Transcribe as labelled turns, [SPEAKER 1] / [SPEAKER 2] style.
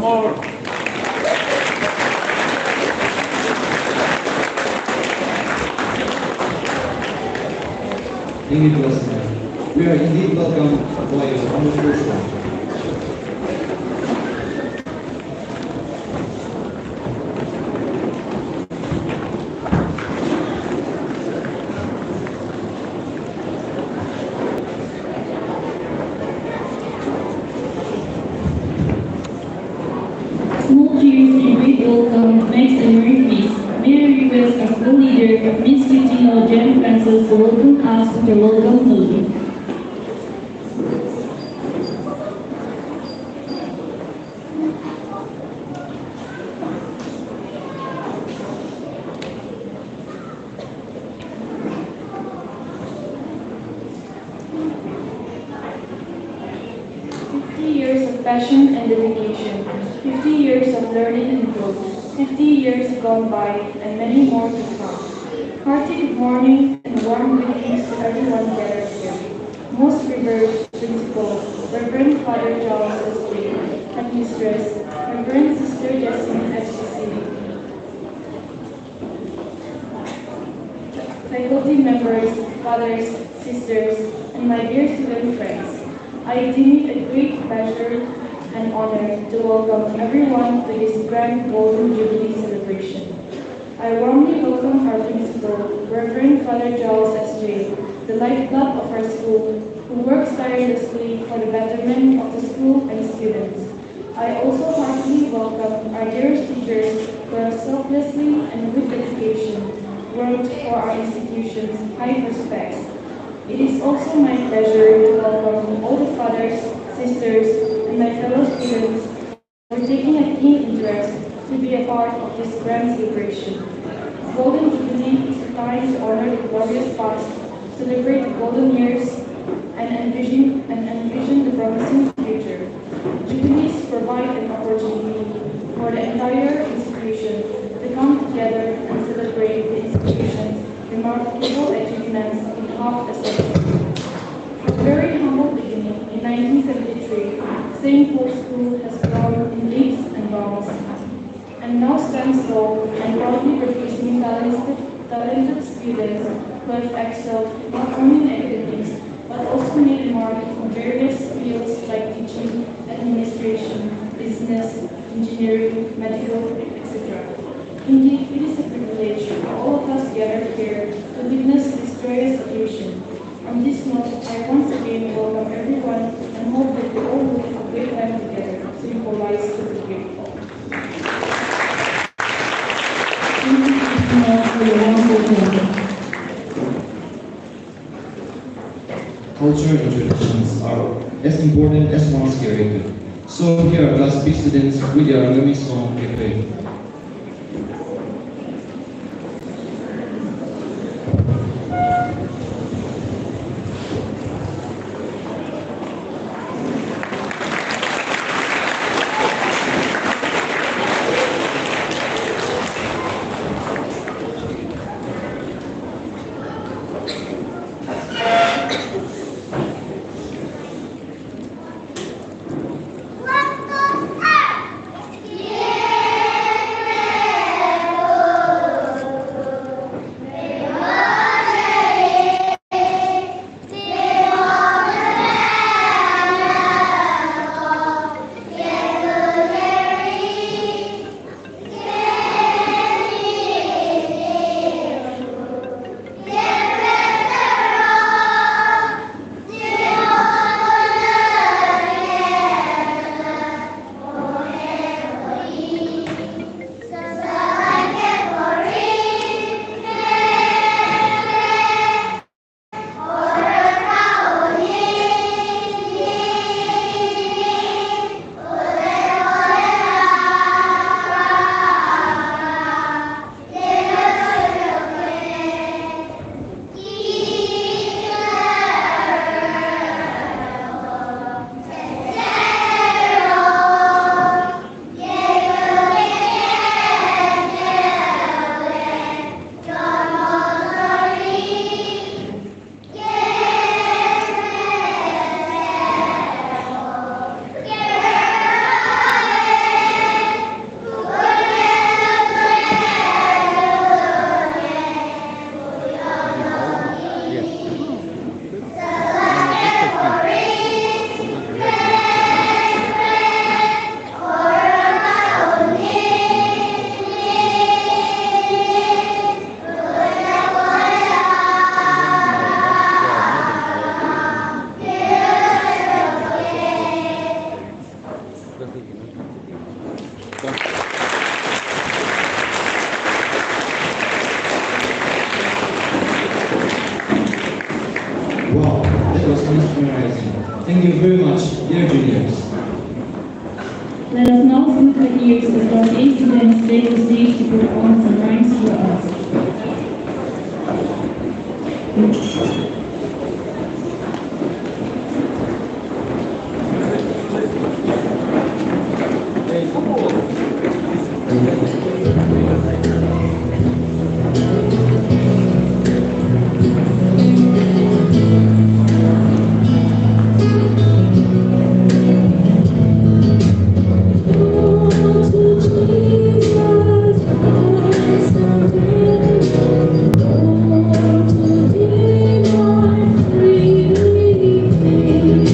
[SPEAKER 1] more.
[SPEAKER 2] Thank you, President. We are indeed welcome by your wonderful song.
[SPEAKER 3] Small cheers and great welcome makes a merry feast. May I request our school leader, Miss Christina Jen Francis, to welcome us with a welcome salute. 50 years of passion and dedication, 50 years of learning and growth, 50 years gone by and many more to come. Hearty good morning and warm greetings to everyone gathered here. Most revered Principal, Reverend Father Charles S. J. Headmistress, Reverend Sister Jasmine FCC, faculty members, fathers, sisters, and my dear student friends. I deem it a great pleasure and honor to welcome everyone to this grand Golden Jubilee celebration. I warmly welcome our principal, Reverend Father Charles S. J., the lifeblood of our school, who works tirelessly for the betterment of the school and students. I also heartily welcome our dearest teachers who have selflessly and with dedication worked for our institution's high respects. It is also my pleasure to welcome all the fathers, sisters, and my fellow students who are taking a keen interest to be a part of this grand celebration. Golden Jubilee is a time to honor the glorious past, celebrate the golden years, and envision the promising future. Jubilees provide an opportunity for the entire institution to come together and celebrate the institution's remarkable achievements in half a century. From a very humble beginning in 1973, St. Paul's School has grown in leaps and bounds and now stands tall and proudly producing talented students who have excelled not only in academics but also made a mark in various fields like teaching, administration, business, engineering, medical, etc. Indeed, it is a privilege for all of us gathered here to witness this joyous occasion. On this note, I once again welcome everyone and hope that we all will have a great time together to symbolize the great fall. Thank you, Christina, for your wonderful welcome.
[SPEAKER 2] Culture and traditions are as important as one's character. So here are Class B students with their Angami song, Pepe. Thank you very much, dear juniors.
[SPEAKER 3] Let us now flute our ears as our A students take the stage to perform some rhymes for us.